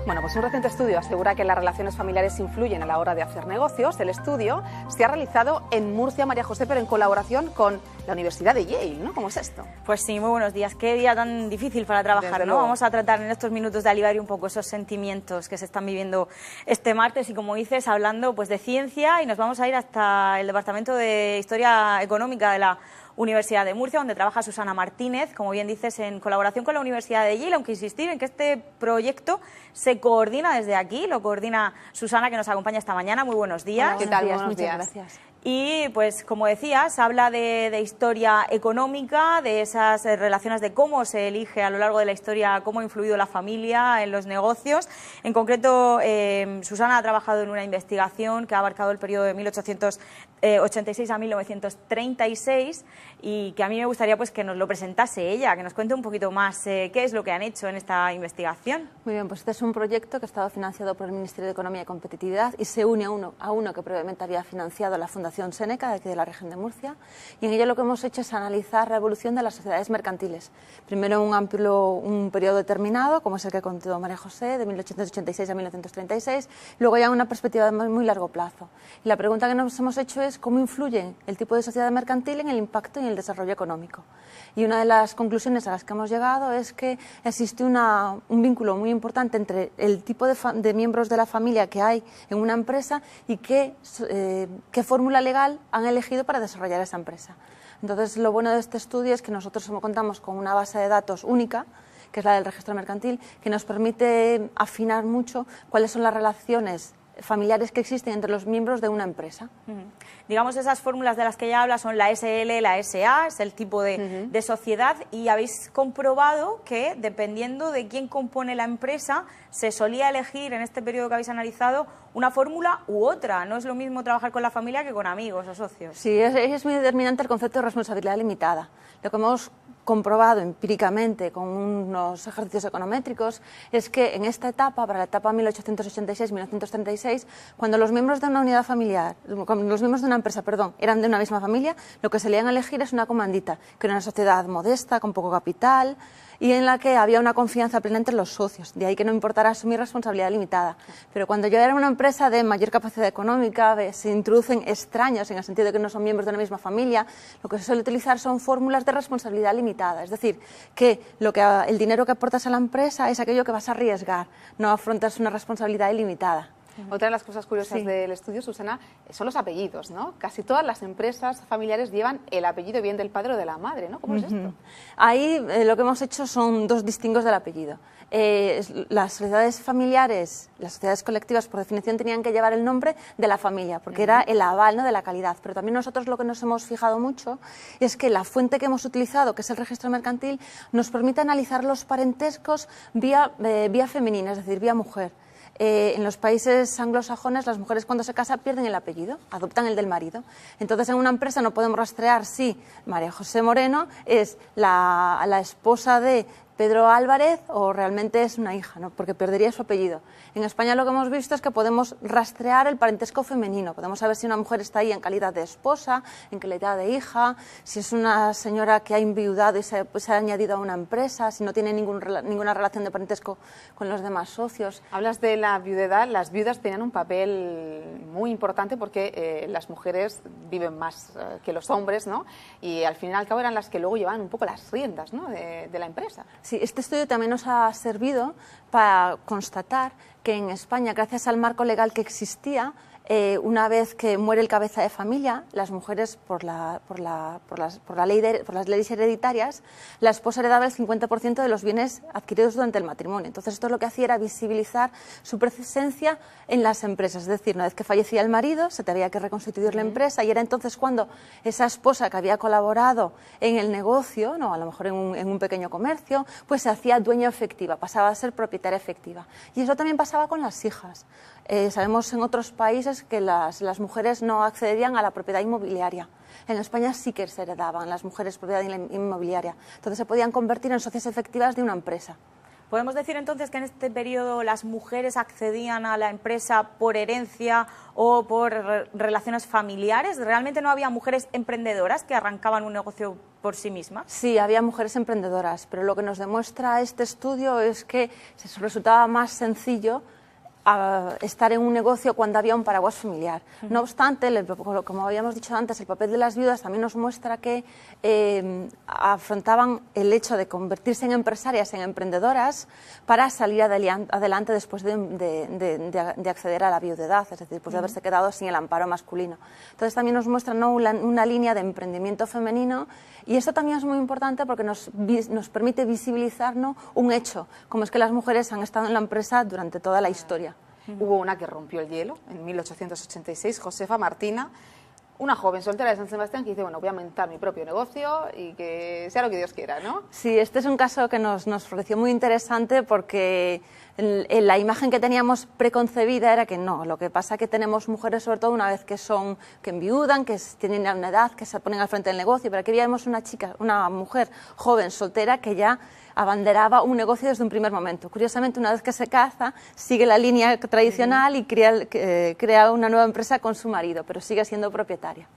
Bueno, pues un reciente estudio asegura que las relaciones familiares influyen a la hora de hacer negocios. El estudio se ha realizado en Murcia, María José, pero en colaboración con la Universidad de Yale, ¿no? ¿Cómo es esto? Pues sí, muy buenos días. Qué día tan difícil para trabajar, ¿no? Vamos a tratar en estos minutos de aliviar un poco esos sentimientos que se están viviendo este martes y, como dices, hablando pues de ciencia, y nos vamos a ir hasta el Departamento de Historia Económica de la Universidad de Murcia, donde trabaja Susana Martínez, como bien dices, en colaboración con la Universidad de Yale, aunque insistir en que este proyecto se coordina desde aquí, lo coordina Susana, que nos acompaña esta mañana. Muy buenos días. Hola, ¿qué tal? Buenos días. días. Gracias. Y, pues, como decías, habla de historia económica, de esas relaciones, de cómo se elige a lo largo de la historia, cómo ha influido la familia en los negocios. En concreto, Susana ha trabajado en una investigación que ha abarcado el periodo de 1886 a 1936 y que a mí me gustaría pues que nos lo presentase ella, que nos cuente un poquito más qué es lo que han hecho en esta investigación. Muy bien, pues este es un proyecto que ha estado financiado por el Ministerio de Economía y Competitividad y se une a uno que previamente había financiado la Fundación Seneca, de aquí de la región de Murcia, y en ello lo que hemos hecho es analizar la evolución de las sociedades mercantiles. Primero un periodo determinado, como es el que contó María José, de 1886 a 1936, luego ya una perspectiva de muy largo plazo. Y la pregunta que nos hemos hecho es cómo influye el tipo de sociedad mercantil en el impacto y en el desarrollo económico. Y una de las conclusiones a las que hemos llegado es que existe un vínculo muy importante entre el tipo de miembros de la familia que hay en una empresa y qué fórmula legal han elegido para desarrollar esa empresa. Entonces, lo bueno de este estudio es que nosotros contamos con una base de datos única, que es la del registro mercantil, que nos permite afinar mucho cuáles son las relaciones familiares que existen entre los miembros de una empresa. Digamos, esas fórmulas de las que ella habla son la SL, la SA, es el tipo de sociedad, y habéis comprobado que, dependiendo de quién compone la empresa, se solía elegir en este periodo que habéis analizado una fórmula u otra. No es lo mismo trabajar con la familia que con amigos o socios. Sí, es muy determinante el concepto de responsabilidad limitada. Lo que hemos comprobado empíricamente con unos ejercicios econométricos es que en esta etapa, para la etapa 1886-1936, cuando los miembros de una unidad familiar, cuando los miembros de una empresa, eran de una misma familia, lo que solían elegir es una comandita, que era una sociedad modesta, con poco capital, y en la que había una confianza plena entre los socios, de ahí que no importara asumir responsabilidad limitada. Pero cuando ya era una empresa de mayor capacidad económica, se introducen extraños, en el sentido de que no son miembros de una misma familia, lo que se suele utilizar son fórmulas de responsabilidad limitada, es decir, que el dinero que aportas a la empresa es aquello que vas a arriesgar, no afrontas una responsabilidad ilimitada. Otra de las cosas curiosas del estudio, Susana, son los apellidos, ¿no? Casi todas las empresas familiares llevan el apellido bien del padre o de la madre, ¿no? ¿Cómo es esto? Ahí lo que hemos hecho son dos distingos del apellido. Las sociedades familiares, las sociedades colectivas, por definición, tenían que llevar el nombre de la familia, porque era el aval, ¿no?, de la calidad. Pero también nosotros lo que nos hemos fijado mucho es que la fuente que hemos utilizado, que es el registro mercantil, nos permite analizar los parentescos vía femenina, es decir, vía mujer. En los países anglosajones, las mujeres cuando se casan pierden el apellido, adoptan el del marido. Entonces, en una empresa no podemos rastrear si María José Moreno es la esposa de Pedro Álvarez o realmente es una hija, ¿no?, porque perdería su apellido. En España lo que hemos visto es que podemos rastrear el parentesco femenino, podemos saber si una mujer está ahí en calidad de esposa, en calidad de hija, si es una señora que ha enviudado y se ha añadido a una empresa, si no tiene ninguna relación de parentesco con los demás socios. Hablas de la viudedad. Las viudas tenían un papel muy importante porque las mujeres viven más que los hombres, ¿no? Y al fin y al cabo eran las que luego llevaban un poco las riendas, ¿no?, de la empresa. Sí, este estudio también nos ha servido para constatar que en España, gracias al marco legal que existía, una vez que muere el cabeza de familia, las mujeres, por las leyes hereditarias, la esposa heredaba el 50% de los bienes adquiridos durante el matrimonio. Entonces, esto lo que hacía era visibilizar su presencia en las empresas. Es decir, una vez que fallecía el marido, se tenía que reconstituir la empresa, y era entonces cuando esa esposa que había colaborado en el negocio, no, a lo mejor en un pequeño comercio, pues se hacía dueña efectiva, pasaba a ser propietaria efectiva. Y eso también pasaba con las hijas. Sabemos en otros países que las mujeres no accedían a la propiedad inmobiliaria. En España sí que se heredaban las mujeres propiedad inmobiliaria. Entonces se podían convertir en socias efectivas de una empresa. ¿Podemos decir entonces que en este periodo las mujeres accedían a la empresa por herencia o por relaciones familiares? ¿Realmente no había mujeres emprendedoras que arrancaban un negocio por sí mismas? Sí, había mujeres emprendedoras, pero lo que nos demuestra este estudio es que se resultaba más sencillo estar en un negocio cuando había un paraguas familiar. No obstante, como habíamos dicho antes, el papel de las viudas también nos muestra que afrontaban el hecho de convertirse en empresarias, en emprendedoras, para salir adelante después de acceder a la viudedad, es decir, después de haberse quedado sin el amparo masculino. Entonces también nos muestra, ¿no?, una línea de emprendimiento femenino, y esto también es muy importante porque nos permite visibilizar, ¿no?, un hecho, como es que las mujeres han estado en la empresa durante toda la historia. Hubo una que rompió el hielo en 1886, Josefa Martina, una joven soltera de San Sebastián que dice, bueno, voy a montar mi propio negocio y que sea lo que Dios quiera, ¿no? Sí, este es un caso que nos pareció muy interesante porque la imagen que teníamos preconcebida era que no, lo que pasa es que tenemos mujeres, sobre todo una vez que enviudan, que tienen una edad, que se ponen al frente del negocio, pero aquí veíamos una mujer joven, soltera, que ya abanderaba un negocio desde un primer momento. Curiosamente, una vez que se casa, sigue la línea tradicional y crea una nueva empresa con su marido, pero sigue siendo propietaria.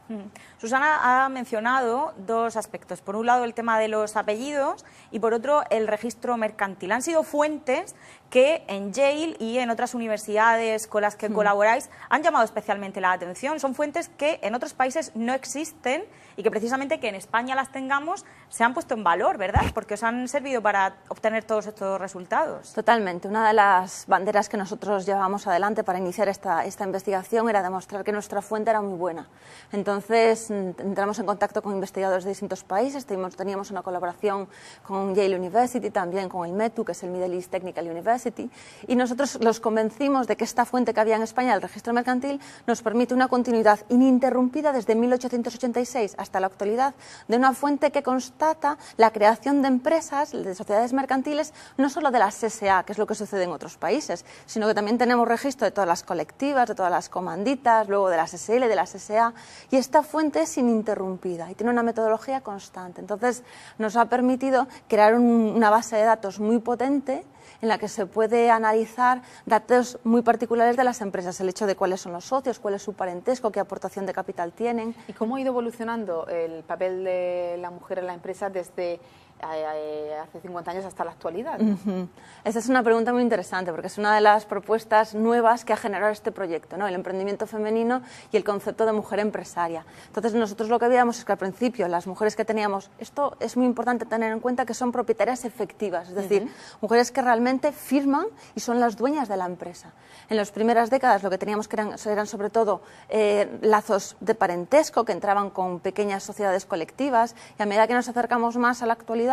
Susana ha mencionado dos aspectos. Por un lado, el tema de los apellidos y, por otro, el registro mercantil. Han sido fuentes que en Yale y en otras universidades con las que colaboráis han llamado especialmente la atención. Son fuentes que en otros países no existen y que precisamente que en España las tengamos se han puesto en valor, ¿verdad? Porque os han servido para obtener todos estos resultados. Totalmente. Una de las banderas que nosotros llevábamos adelante para iniciar esta investigación era demostrar que nuestra fuente era muy buena. Entonces entramos en contacto con investigadores de distintos países, teníamos una colaboración con Yale University, también con el METU, que es el Middle East Technical University, y nosotros los convencimos de que esta fuente que había en España, el registro mercantil, nos permite una continuidad ininterrumpida desde 1886 hasta la actualidad, de una fuente que constata la creación de empresas, de sociedades mercantiles, no solo de las SA, que es lo que sucede en otros países, sino que también tenemos registro de todas las colectivas, de todas las comanditas, luego de las SL, de las SA, y esta fuente es ininterrumpida y tiene una metodología constante. Entonces, nos ha permitido crear una base de datos muy potente en la que se puede analizar datos muy particulares de las empresas, el hecho de cuáles son los socios, cuál es su parentesco, qué aportación de capital tienen. ¿Y cómo ha ido evolucionando el papel de la mujer en la empresa desde hace 50 años hasta la actualidad? Esa es una pregunta muy interesante porque es una de las propuestas nuevas que ha generado este proyecto, ¿no? El emprendimiento femenino y el concepto de mujer empresaria. Entonces nosotros lo que veíamos es que al principio las mujeres que teníamos, esto es muy importante tener en cuenta, que son propietarias efectivas, es decir, mujeres que realmente firman y son las dueñas de la empresa. En las primeras décadas lo que teníamos que eran sobre todo lazos de parentesco que entraban con pequeñas sociedades colectivas, y a medida que nos acercamos más a la actualidad,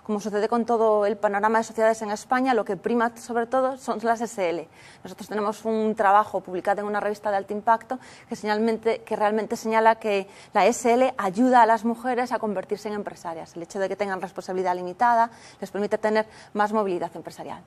como sucede con todo el panorama de sociedades en España, lo que prima sobre todo son las SL. Nosotros tenemos un trabajo publicado en una revista de alto impacto que realmente señala que la SL ayuda a las mujeres a convertirse en empresarias. El hecho de que tengan responsabilidad limitada les permite tener más movilidad empresarial.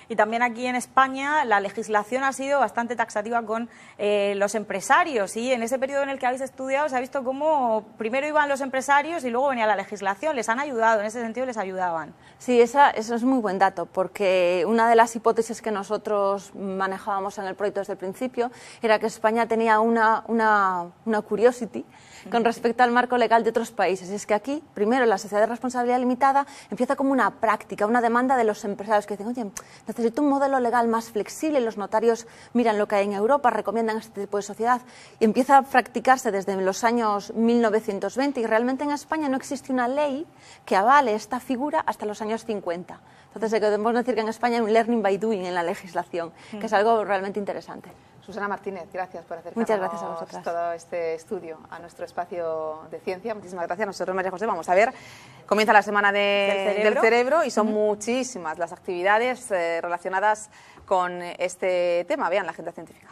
Y también aquí en España la legislación ha sido bastante taxativa con los empresarios, y en ese periodo en el que habéis estudiado se ha visto cómo primero iban los empresarios y luego venía la legislación. ¿Les han ayudado? En ese sentido, ¿les ayudaban? Sí, eso es muy buen dato, porque una de las hipótesis que nosotros manejábamos en el proyecto desde el principio era que España tenía una curiosity con respecto al marco legal de otros países. Y es que aquí, primero, la sociedad de responsabilidad limitada empieza como una práctica, una demanda de los empresarios que dicen, oye, necesito un modelo legal más flexible, los notarios miran lo que hay en Europa, recomiendan este tipo de sociedad, y empieza a practicarse desde los años 1920, y realmente en España no existe una ley que avale esta figura hasta los años 50. Entonces, podemos decir que en España hay un learning by doing en la legislación, que es algo realmente interesante. Susana Martínez, gracias por acercarnos Muchas gracias a vosotras. Todo este estudio a nuestro espacio de ciencia. Muchísimas gracias. Nosotros, María José, vamos a ver, comienza la semana del cerebro y son muchísimas las actividades relacionadas con este tema. Vean la agenda científica.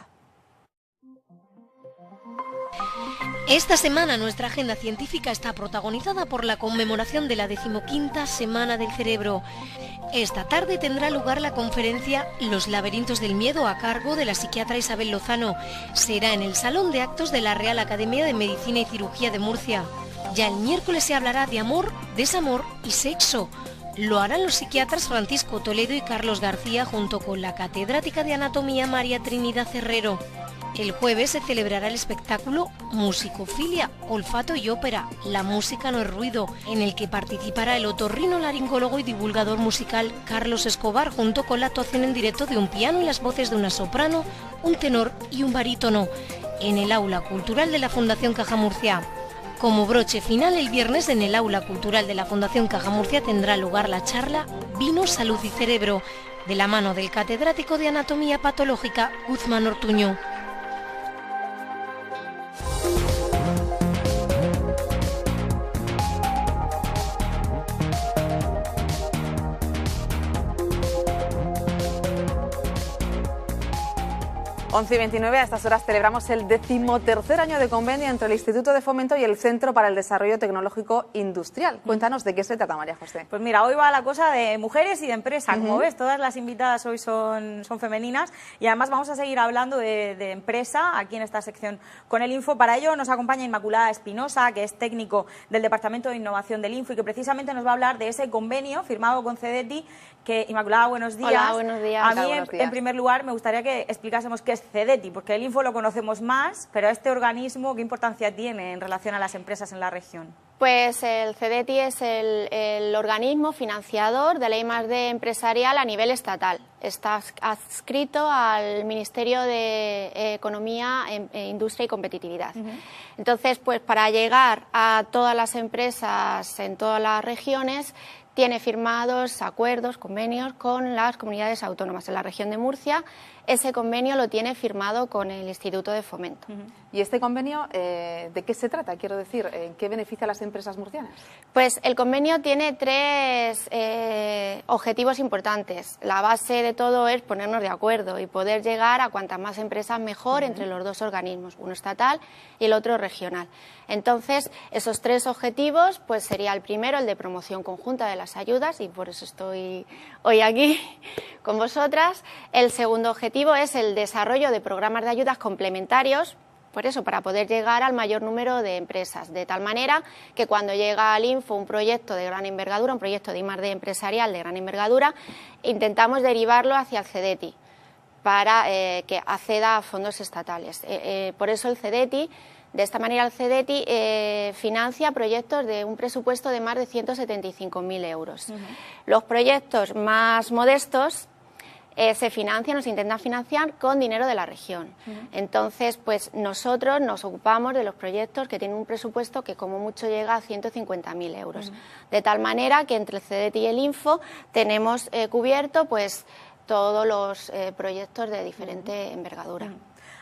Esta semana nuestra agenda científica está protagonizada por la conmemoración de la 15ª Semana del Cerebro. Esta tarde tendrá lugar la conferencia Los laberintos del miedo, a cargo de la psiquiatra Isabel Lozano. Será en el Salón de Actos de la Real Academia de Medicina y Cirugía de Murcia. Ya el miércoles se hablará de amor, desamor y sexo. Lo harán los psiquiatras Francisco Toledo y Carlos García junto con la catedrática de anatomía María Trinidad Herrero. El jueves se celebrará el espectáculo Musicofilia, Olfato y Ópera, La música no es ruido, en el que participará el otorrinolaringólogo y divulgador musical Carlos Escobar, junto con la actuación en directo de un piano y las voces de una soprano, un tenor y un barítono, en el Aula Cultural de la Fundación Caja Murcia. Como broche final, el viernes en el Aula Cultural de la Fundación Caja Murcia tendrá lugar la charla Vino, Salud y Cerebro, de la mano del catedrático de Anatomía Patológica Guzmán Ortuño. 11:29, a estas horas celebramos el 13º año de convenio entre el Instituto de Fomento y el Centro para el Desarrollo Tecnológico Industrial. Cuéntanos de qué se trata, María José. Pues mira, hoy va la cosa de mujeres y de empresa. Como ves, todas las invitadas hoy son femeninas y además vamos a seguir hablando de empresa aquí en esta sección con el Info. Para ello nos acompaña Inmaculada Espinosa, que es técnico del Departamento de Innovación del Info y que precisamente nos va a hablar de ese convenio firmado con CEDETI. Que, Inmaculada, buenos días. Hola, buenos días. A mí, en primer lugar, me gustaría que explicásemos qué es CEDETI, porque el Info lo conocemos más, pero este organismo, ¿qué importancia tiene en relación a las empresas en la región? Pues el CEDETI es el organismo financiador de la I+D empresarial a nivel estatal. Está adscrito al Ministerio de Economía, Industria y Competitividad. Entonces, pues para llegar a todas las empresas en todas las regiones, tiene firmados acuerdos, convenios con las comunidades autónomas. En la región de Murcia, ese convenio lo tiene firmado con el Instituto de Fomento. ¿Y este convenio de qué se trata? Quiero decir, ¿en qué beneficia a las empresas murcianas? Pues el convenio tiene tres objetivos importantes. La base de todo es ponernos de acuerdo y poder llegar a cuantas más empresas mejor entre los dos organismos, uno estatal y el otro regional. Entonces, esos tres objetivos, pues sería el primero, el de promoción conjunta de las ayudas, y por eso estoy hoy aquí con vosotras. El segundo objetivo es el desarrollo de programas de ayudas complementarios, por eso, para poder llegar al mayor número de empresas, de tal manera que cuando llega al Info un proyecto de gran envergadura, un proyecto de I+D empresarial de gran envergadura, intentamos derivarlo hacia el CEDETI para que acceda a fondos estatales. Por eso el CEDETI, de esta manera el CEDETI financia proyectos de un presupuesto de más de 175.000 euros. Los proyectos más modestos se financian o se intentan financiar con dinero de la región. Entonces, pues nosotros nos ocupamos de los proyectos que tienen un presupuesto que como mucho llega a 150.000 euros. De tal manera que entre el CEDETI y el Info tenemos cubierto pues todos los proyectos de diferente envergadura.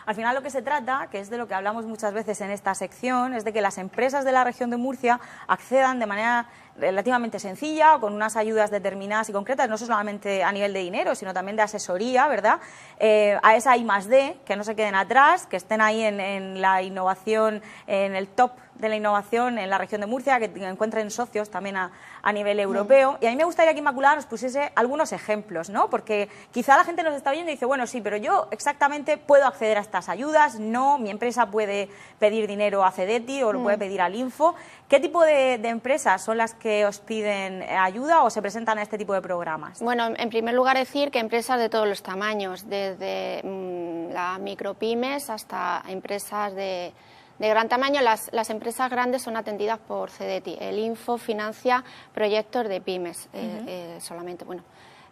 Al final lo que se trata, que es de lo que hablamos muchas veces en esta sección, es de que las empresas de la región de Murcia accedan de manera relativamente sencilla o con unas ayudas determinadas y concretas, no solamente a nivel de dinero, sino también de asesoría, ¿verdad? A esa I+D, que no se queden atrás, que estén ahí en la innovación, en el top de la innovación en la región de Murcia, que encuentren socios también a nivel europeo. Y a mí me gustaría que Inmaculada nos pusiese algunos ejemplos, ¿no? Porque quizá la gente nos está viendo y dice, bueno, sí, pero yo exactamente puedo acceder a estas ayudas, no, mi empresa puede pedir dinero a CEDETI o lo puede pedir al Info. ¿Qué tipo de empresas son las que os piden ayuda o se presentan a este tipo de programas? Bueno, en primer lugar decir que empresas de todos los tamaños, desde las micropymes hasta empresas de gran tamaño. Las empresas grandes son atendidas por CEDETI. El Info financia proyectos de pymes solamente. Bueno,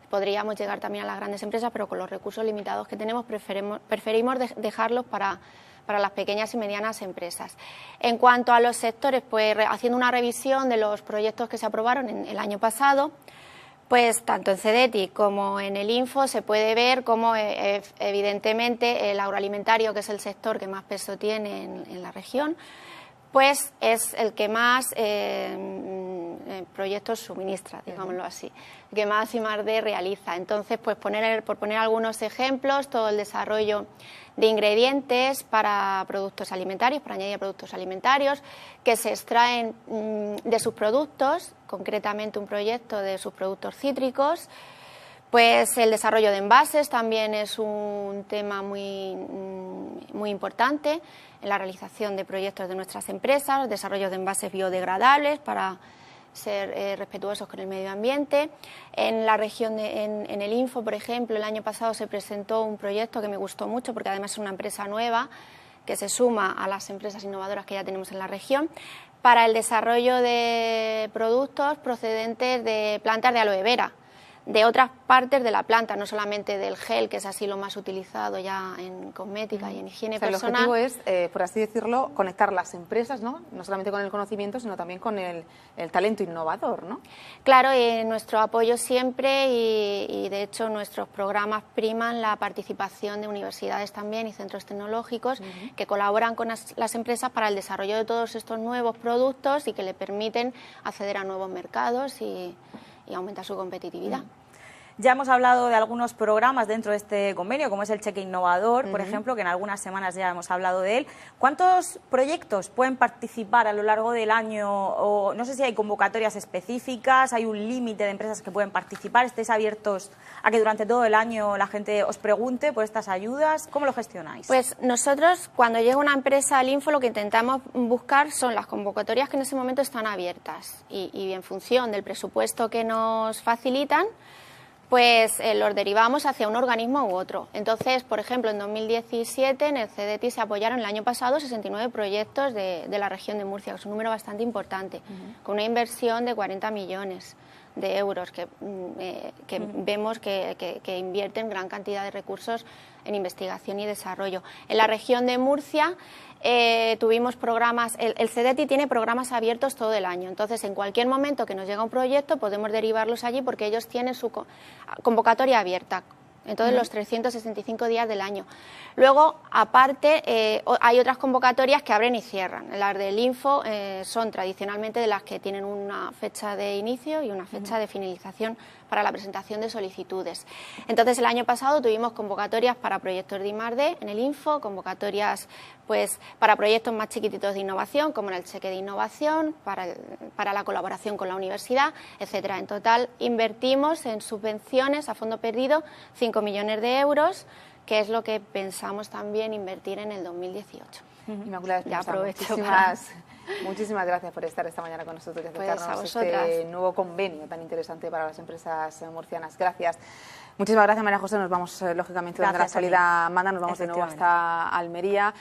podríamos llegar también a las grandes empresas, pero con los recursos limitados que tenemos preferimos dejarlos para las pequeñas y medianas empresas. En cuanto a los sectores, pues haciendo una revisión de los proyectos que se aprobaron en el año pasado, pues tanto en CEDETI como en el Info se puede ver cómo evidentemente el agroalimentario, que es el sector que más peso tiene en la región, pues es el que más proyectos suministra, digámoslo así, el que más I+D realiza. Entonces, pues por poner algunos ejemplos, todo el desarrollo de ingredientes para productos alimentarios, para añadir productos alimentarios, que se extraen de sus productos, concretamente un proyecto de sus productos cítricos. Pues el desarrollo de envases también es un tema muy importante en la realización de proyectos de nuestras empresas, el desarrollo de envases biodegradables para ser respetuosos con el medio ambiente. En la región, en el Info, por ejemplo, el año pasado se presentó un proyecto que me gustó mucho porque además es una empresa nueva que se suma a las empresas innovadoras que ya tenemos en la región, para el desarrollo de productos procedentes de plantas de aloe vera, de otras partes de la planta, no solamente del gel, que es así lo más utilizado ya en cosmética y en higiene personal. El objetivo es, por así decirlo, conectar las empresas, ¿no? No solamente con el conocimiento, sino también con el talento innovador, ¿no? Claro, nuestro apoyo siempre y de hecho nuestros programas priman la participación de universidades también y centros tecnológicos que colaboran con las empresas para el desarrollo de todos estos nuevos productos y que le permiten acceder a nuevos mercados y aumentar su competitividad. Ya hemos hablado de algunos programas dentro de este convenio, como es el Cheque Innovador, por ejemplo, que en algunas semanas ya hemos hablado de él. ¿Cuántos proyectos pueden participar a lo largo del año? O no sé si hay convocatorias específicas, hay un límite de empresas que pueden participar. ¿Estáis abiertos a que durante todo el año la gente os pregunte por estas ayudas? ¿Cómo lo gestionáis? Pues nosotros, cuando llega una empresa al Info, lo que intentamos buscar son las convocatorias que en ese momento están abiertas y en función del presupuesto que nos facilitan, pues los derivamos hacia un organismo u otro. Entonces, por ejemplo, en 2017 en el CDTI se apoyaron el año pasado 69 proyectos de la región de Murcia, que es un número bastante importante, con una inversión de 40 millones de euros, que vemos que invierten gran cantidad de recursos en investigación y desarrollo. En la región de Murcia tuvimos programas, el CDTI tiene programas abiertos todo el año, entonces en cualquier momento que nos llega un proyecto podemos derivarlos allí porque ellos tienen su convocatoria abierta. Entonces, los 365 días del año. Luego, aparte, hay otras convocatorias que abren y cierran. Las del Info son tradicionalmente de las que tienen una fecha de inicio y una fecha de finalización para la presentación de solicitudes. Entonces, el año pasado tuvimos convocatorias para proyectos de I+D en el Info, convocatorias pues para proyectos más chiquititos de innovación, como en el Cheque de Innovación, para la colaboración con la universidad, etcétera. En total, invertimos en subvenciones a fondo perdido 5 millones de euros, que es lo que pensamos también invertir en el 2018. Inmaculada, ya aprovecho muchísimas gracias por estar esta mañana con nosotros y acercarnos este nuevo convenio tan interesante para las empresas murcianas. Gracias. Muchísimas gracias, María José. Nos vamos, lógicamente, dando la salida, Amanda, nos vamos de nuevo hasta Almería.